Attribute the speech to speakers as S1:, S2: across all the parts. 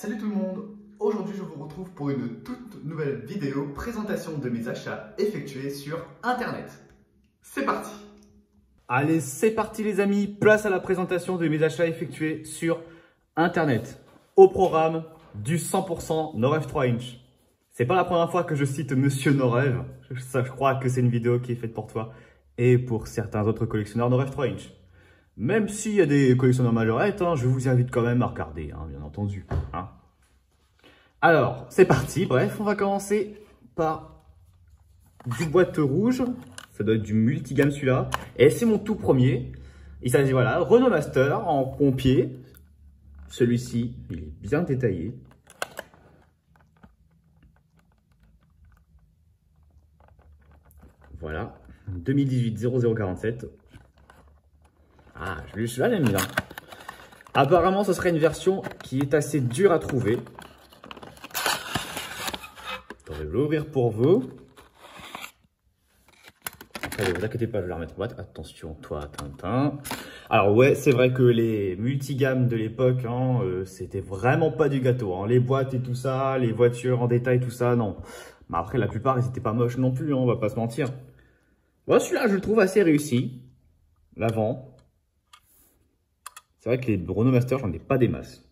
S1: Salut tout le monde! Aujourd'hui je vous retrouve pour une toute nouvelle vidéo présentation de mes achats effectués sur internet. C'est parti! Allez, c'est parti les amis, place à la présentation de mes achats effectués sur internet. Au programme du 100% Norev 3 inch. C'est pas la première fois que je cite Monsieur Norev, je crois que c'est une vidéo qui est faite pour toi et pour certains autres collectionneurs Norev 3 inch. Même s'il y a des collectionneurs majorettes, je vous invite quand même à regarder, bien entendu. Alors, c'est parti. Bref, on va commencer par du boîte rouge. Ça doit être du multigamme celui-là. Et c'est mon tout premier. Il s'agit, voilà, Renault Master en pompier. Celui-ci, il est bien détaillé. Voilà, 2018-0047. Ah, celui-là, j'aime bien. Apparemment, ce serait une version qui est assez dure à trouver. Je vais l'ouvrir pour vous. Après, ne vous inquiétez pas, je vais la remettre en boîte. Attention, toi, Tintin. Alors ouais, c'est vrai que les multigammes de l'époque, c'était vraiment pas du gâteau. Les boîtes et tout ça, les voitures en détail, tout ça, non. Mais après, la plupart, ils n'étaient pas moches non plus, on va pas se mentir. Bon, celui-là, je le trouve assez réussi. L'avant. C'est vrai que les Renault Master, j'en ai pas des masses.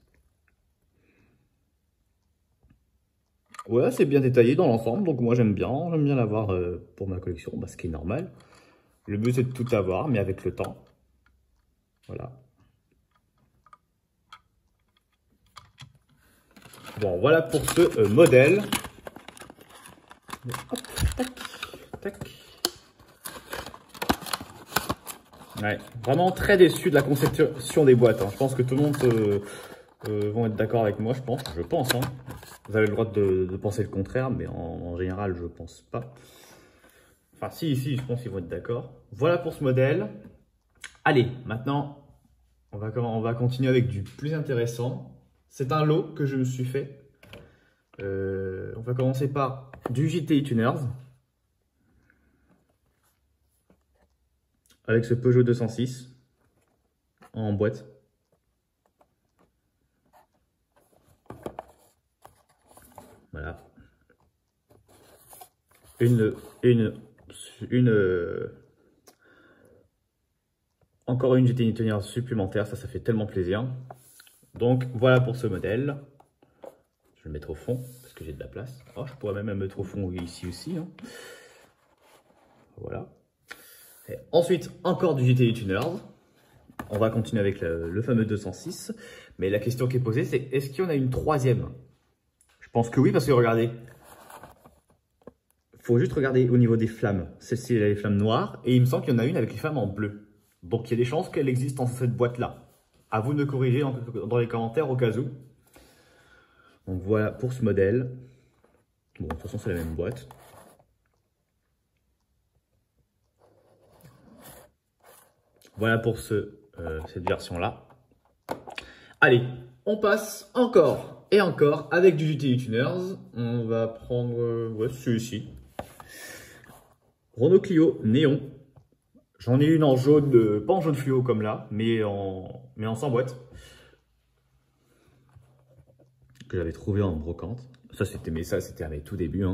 S1: Ouais, c'est bien détaillé dans l'ensemble, donc moi j'aime bien l'avoir pour ma collection, ce qui est normal. Le but c'est de tout avoir, mais avec le temps. Voilà. Bon, voilà pour ce modèle. Hop, tac, tac. Ouais, vraiment très déçu de la conception des boîtes. Je pense que tout le monde vont être d'accord avec moi, je pense. Vous avez le droit de penser le contraire, mais en général, je pense pas. Enfin, si, je pense qu'ils vont être d'accord. Voilà pour ce modèle. Allez, maintenant, on va continuer avec du plus intéressant. C'est un lot que je me suis fait. On va commencer par du GTI Tuners. Avec ce Peugeot 206 en boîte. Voilà. Encore une GTI Tuners supplémentaire, ça fait tellement plaisir. Donc voilà pour ce modèle. Je vais le mettre au fond parce que j'ai de la place. Oh, je pourrais même le mettre au fond ici aussi. Voilà. Et ensuite, encore du GTI Tuners. On va continuer avec le fameux 206. Mais la question qui est posée, c'est est-ce qu'il y en a une troisième? Je pense que oui, parce que regardez. Il faut juste regarder au niveau des flammes. Celle-ci, elle a les flammes noires. Et il me semble qu'il y en a une avec les flammes en bleu. Donc, il y a des chances qu'elle existe dans cette boîte-là. À vous de me corriger dans les commentaires au cas où. Donc, voilà pour ce modèle. Bon, de toute façon, c'est la même boîte. Voilà pour cette version-là. Allez, on passe encore et encore avec du GTI Tuners. On va prendre celui-ci. Renault Clio Néon. J'en ai une en jaune, pas en jaune fluo comme là, mais en sans boîte. Que j'avais trouvé en brocante. Ça, c'était à mes tout débuts.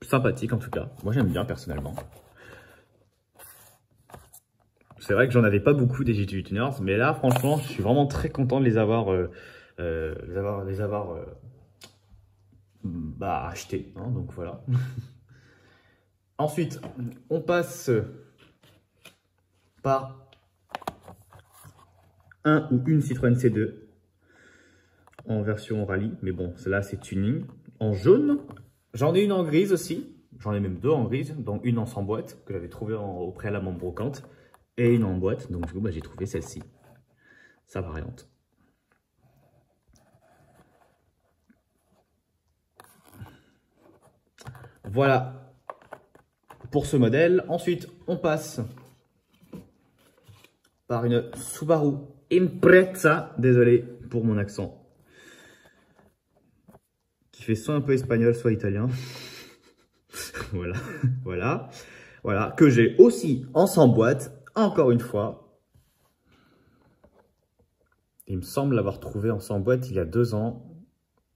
S1: Sympathique en tout cas. Moi, j'aime bien personnellement. C'est vrai que j'en avais pas beaucoup des GTI Tuners, mais là, franchement, je suis vraiment très content de les avoir, achetés. Donc voilà. Ensuite, on passe par un ou une Citroën C2 en version rallye, mais bon, celle-là c'est tuning. En jaune, j'en ai une en grise aussi. J'en ai même deux en grise, dont une en sans boîte que j'avais trouvé au préalable en brocante. Et une en boîte, donc du coup j'ai trouvé celle-ci, sa variante. Voilà pour ce modèle. Ensuite, on passe par une Subaru Impreza, désolé pour mon accent, qui fait soit un peu espagnol, soit italien. Voilà. Voilà, que j'ai aussi en sans boîte, encore une fois. Il me semble l'avoir trouvé en sans boîte il y a 2 ans,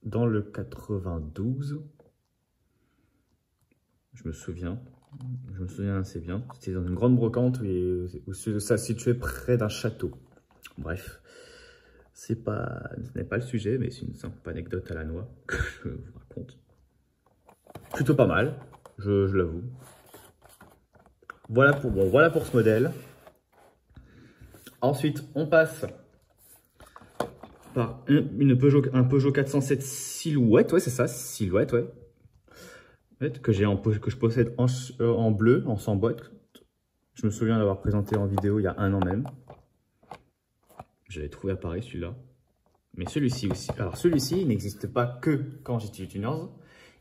S1: dans le 92. Je me souviens assez bien. C'était dans une grande brocante où ça se situait près d'un château. Bref, ce n'est pas le sujet, mais c'est une simple anecdote à la noix que je vous raconte. Plutôt pas mal, je l'avoue. Voilà pour ce modèle. Ensuite, on passe par un Peugeot 407 Silhouette. Ouais, c'est ça, Silhouette, ouais. Que je possède en bleu, en sans boîte. Je me souviens l'avoir présenté en vidéo il y a 1 an même. Je l'avais trouvé à Paris, celui-là. Mais celui-ci aussi. Alors, celui-ci, il n'existe pas que quand j'utilise Tuners.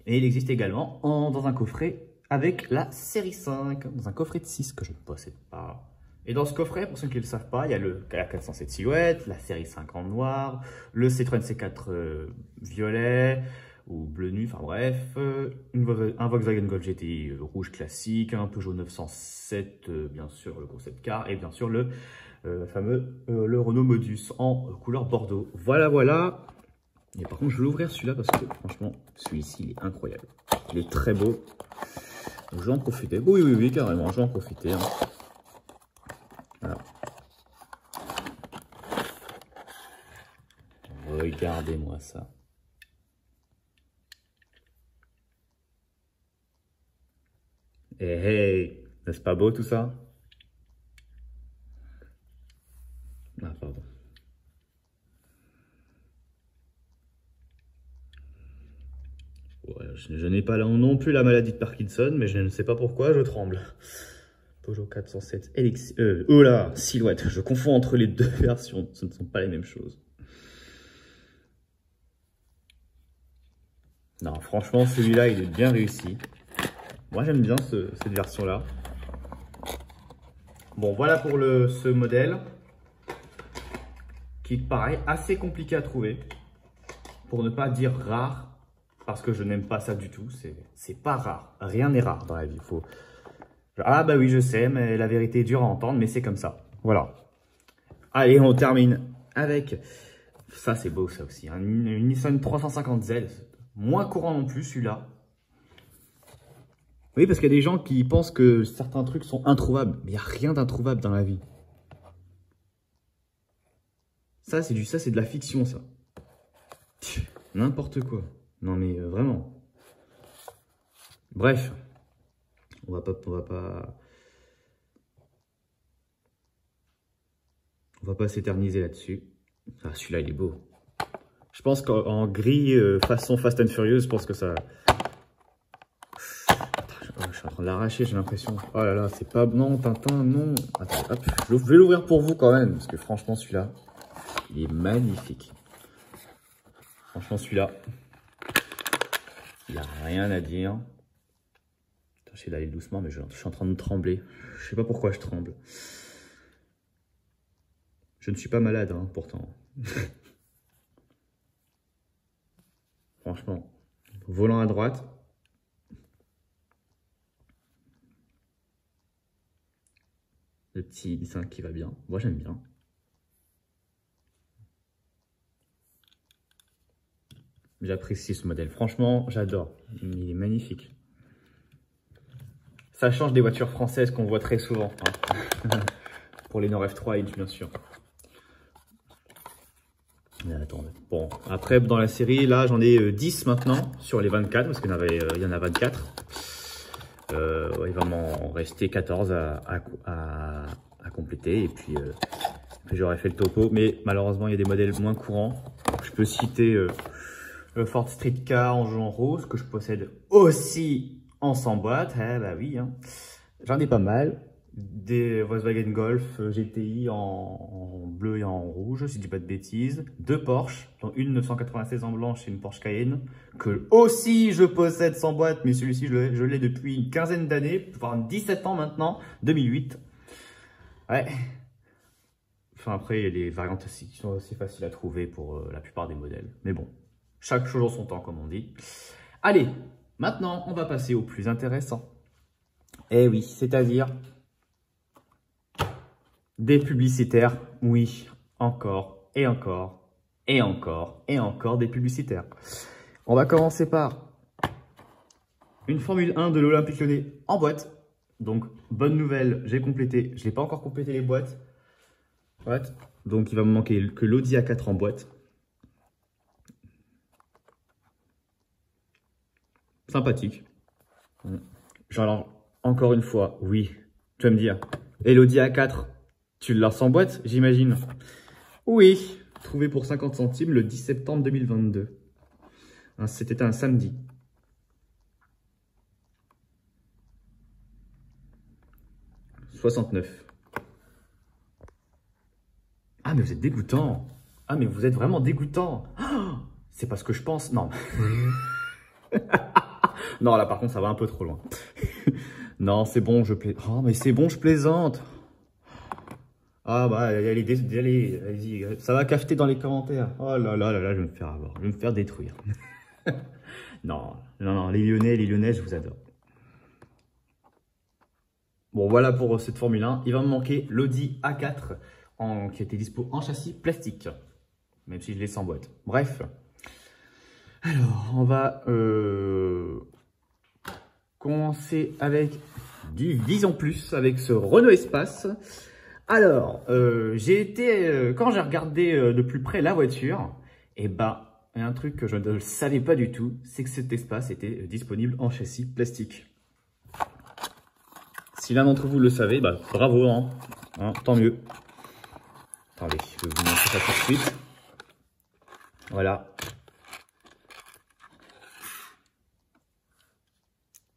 S1: Et il existe également dans un coffret avec la série 5. Dans un coffret de 6 que je ne possède pas. Et dans ce coffret, pour ceux qui ne le savent pas, il y a la 407 Silhouette, la série 5 en noir, le Citroën C4 violet ou bleu nu, enfin bref, un Volkswagen Golf GTI rouge classique, un Peugeot 907, bien sûr le concept car, et bien sûr le Renault Modus en couleur bordeaux. Voilà. Et par contre, je vais l'ouvrir celui-là parce que franchement, celui-ci, il est incroyable. Il est très beau. Donc, je vais en profiter. Oui, carrément, je vais en profiter. Hein. Voilà. Regardez-moi ça. Hey, n'est-ce pas beau tout ça? Ah, pardon. Ouais, je n'ai pas non plus la maladie de Parkinson, mais je ne sais pas pourquoi je tremble. Peugeot 407 oh là, Silhouette. Je confonds entre les deux versions. Ce ne sont pas les mêmes choses. Non, franchement, celui-là, il est bien réussi. Moi, j'aime bien cette version-là. Bon, voilà pour ce modèle. Qui paraît assez compliqué à trouver. Pour ne pas dire rare. Parce que je n'aime pas ça du tout. C'est pas rare. Rien n'est rare dans la vie. Ah bah oui, je sais, mais la vérité est dure à entendre, mais c'est comme ça. Voilà. Allez, on termine avec... Ça, c'est beau, ça aussi. Une Nissan 350Z. Moins courant non plus, celui-là. Oui, parce qu'il y a des gens qui pensent que certains trucs sont introuvables. Mais il n'y a rien d'introuvable dans la vie. Ça, c'est de la fiction, ça. N'importe quoi. Non, mais vraiment. Bref. On va pas s'éterniser là-dessus. Ah, celui-là, il est beau. Je pense qu'en gris, façon Fast and Furious, je pense que ça... Je suis en train de l'arracher, j'ai l'impression. Oh là là, c'est pas... Non, Tintin, non. Attends, hop. Je vais l'ouvrir pour vous quand même, parce que franchement, celui-là, il est magnifique. Franchement, celui-là, il n'y a rien à dire. J'essaie d'aller doucement, mais je suis en train de trembler. Je sais pas pourquoi je tremble. Je ne suis pas malade, hein, pourtant. Franchement. Volant à droite. Le petit dessin qui va bien. Moi, j'aime bien. J'apprécie ce modèle. Franchement, j'adore. Il est magnifique. Ça change des voitures françaises qu'on voit très souvent. Hein. Pour les Nord F3 Inch, bien sûr. Mais attendez. Bon, après, dans la série, là, j'en ai 10 maintenant sur les 24, parce qu'il y en a 24. Il va m'en rester 14 à compléter. Et puis j'aurais fait le topo. Mais malheureusement, il y a des modèles moins courants. Je peux citer le Ford Streetcar en jaune rose, que je possède aussi en sans boîte. Eh bah oui, hein. J'en ai pas mal. Des Volkswagen Golf GTI en bleu et en rouge, si je dis pas de bêtises. 2 Porsche, dont une 996 en blanche et une Porsche Cayenne, que aussi je possède sans boîte, mais celui-ci je l'ai depuis une quinzaine d'années, voire 17 ans maintenant, 2008. Ouais. Enfin après, il y a des variantes aussi qui sont aussi faciles à trouver pour la plupart des modèles. Mais bon, chaque chose en son temps, comme on dit. Allez, maintenant, on va passer au plus intéressant. Eh oui, c'est-à-dire des publicitaires. Oui, encore et encore et encore et encore des publicitaires. On va commencer par une Formule 1 de l'Olympique Lyonnais en boîte. Donc, bonne nouvelle, j'ai complété. Je n'ai pas encore complété les boîtes. Donc, il va me manquer que l'Audi A4 en boîte. Sympathique. Genre, encore une fois, oui, tu vas me dire. Et l'Audi A4, tu l'as sans boîte, j'imagine? Oui, trouvé pour 50 centimes le 10 septembre 2022. C'était un samedi. « 69. Ah, mais vous êtes dégoûtant. Ah, mais vous êtes vraiment dégoûtant. Oh, c'est pas ce que je pense. Non. Non, là, par contre, ça va un peu trop loin. Non, c'est bon, je plaisante. Oh, mais c'est bon, je plaisante. Ah, bah, allez, ça va cafeter dans les commentaires. Oh là là là là, je vais me faire avoir. Je vais me faire détruire. Non, non, non, les Lyonnais, je vous adore. Bon, voilà pour cette Formule 1. Il va me manquer l'Audi A4 qui était dispo en châssis plastique. Même si je l'ai sans boîte. Bref. Alors, on va commencer avec du Vision Plus, avec ce Renault Espace. Alors, quand j'ai regardé de plus près la voiture, et ben, il y a un truc que je ne savais pas du tout, c'est que cet Espace était disponible en châssis plastique. Si l'un d'entre vous le savait, bah, bravo, hein, tant mieux. Attendez, je vais vous montrer ça tout de suite. Voilà.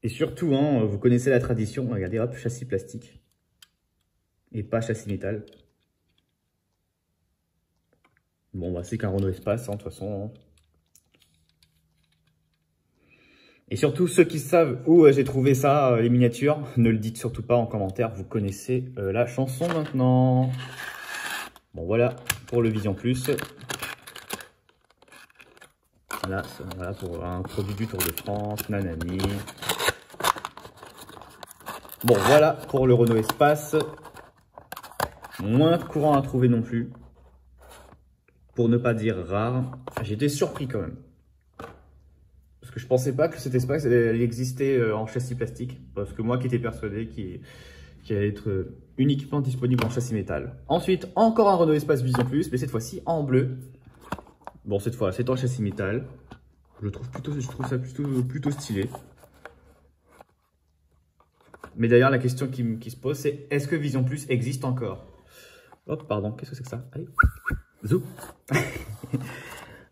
S1: Et surtout, hein, vous connaissez la tradition, regardez, hop, châssis plastique. Et pas châssis métal. Bon, bah, c'est qu'un Renault Espace, hein, de toute façon. Hein. Et surtout, ceux qui savent où j'ai trouvé ça, les miniatures, ne le dites surtout pas en commentaire. Vous connaissez la chanson maintenant. Bon, voilà pour le Vision Plus. Voilà pour un produit du Tour de France, nanani. Bon, voilà pour le Renault Espace. Moins courant à trouver non plus. Pour ne pas dire rare. J'étais surpris quand même. Parce que je pensais pas que cet Espace elle existait en châssis plastique. Parce que moi qui étais persuadé qu'il allait être uniquement disponible en châssis métal. Ensuite, encore un Renault Espace Vision Plus, mais cette fois-ci en bleu. Bon, cette fois, c'est en châssis métal. Je trouve ça plutôt stylé. Mais d'ailleurs, la question qui se pose, c'est est-ce que Vision Plus existe encore? Hop, pardon, qu'est-ce que c'est que ça? Allez, zou.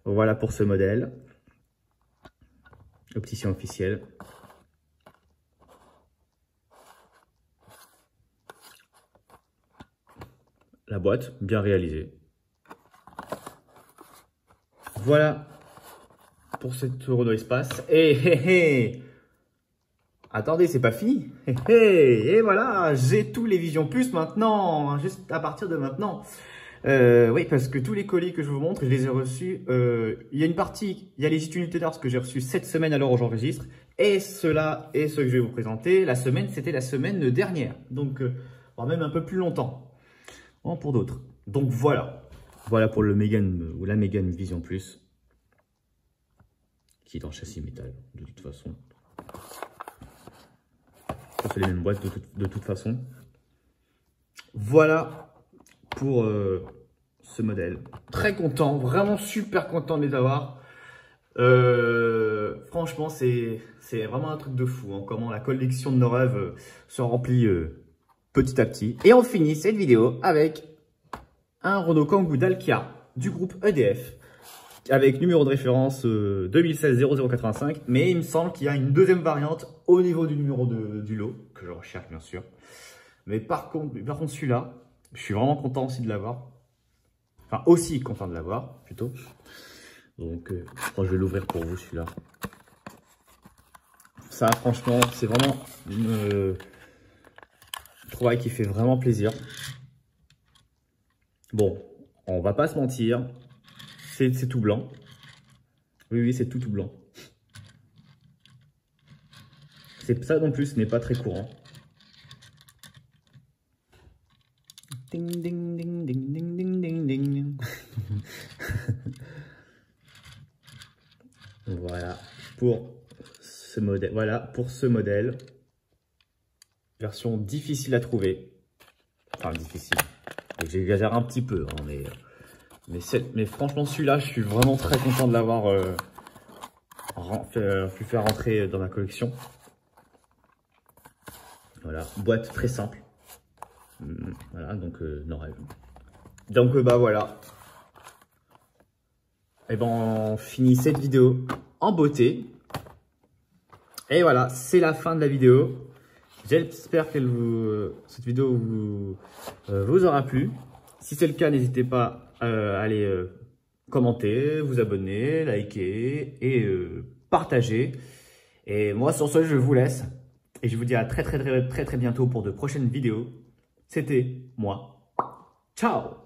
S1: Voilà pour ce modèle. Opticien officiel. La boîte, bien réalisée. Voilà pour cette Renault Espace. Et attendez, c'est pas fini. Et voilà, j'ai tous les Vision Plus maintenant, juste à partir de maintenant. Oui, parce que tous les colis que je vous montre, je les ai reçus. Il y a une partie, il y a les Utilitaires que j'ai reçus cette semaine à l'heure où j'enregistre. Et ceux-là, et ceux que je vais vous présenter, la semaine, c'était la semaine dernière. Donc, voire même un peu plus longtemps. Pour d'autres. Donc voilà. Voilà pour le Mégane ou la Mégane Vision Plus. Qui est en châssis métal, de toute façon. C'est les mêmes boîtes de toute façon. Voilà pour ce modèle. Très content, vraiment super content de les avoir. Franchement, c'est vraiment un truc de fou. Hein, comment la collection de nos rêves se remplit petit à petit. Et on finit cette vidéo avec un Renault Kangoo Dalkia du groupe EDF. Avec numéro de référence 2016 0085, mais il me semble qu'il y a une deuxième variante au niveau du numéro du lot, que je recherche bien sûr. Mais par contre celui-là, je suis vraiment content aussi de l'avoir. Enfin, aussi content de l'avoir, plutôt. Donc, je crois que je vais l'ouvrir pour vous, celui-là. Ça, franchement, c'est vraiment un trouvaille qui fait vraiment plaisir. Bon, on va pas se mentir. C'est tout blanc. Oui, c'est tout blanc. Ça non plus, ce n'est pas très courant. Ding, ding, ding, ding, ding, ding, ding, ding. Voilà pour ce modèle. Voilà pour ce modèle. Version difficile à trouver. Enfin, difficile. J'exagère un petit peu, hein, mais franchement, celui-là, je suis vraiment très content de l'avoir pu faire rentrer dans ma collection. Voilà, boîte très simple. Voilà, donc bah voilà. Et ben on finit cette vidéo en beauté. Et voilà, c'est la fin de la vidéo. J'espère que cette vidéo vous aura plu. Si c'est le cas, n'hésitez pas à aller commenter, vous abonner, liker et partager. Et moi, sur ce, je vous laisse. Et je vous dis à très bientôt pour de prochaines vidéos. C'était moi. Ciao!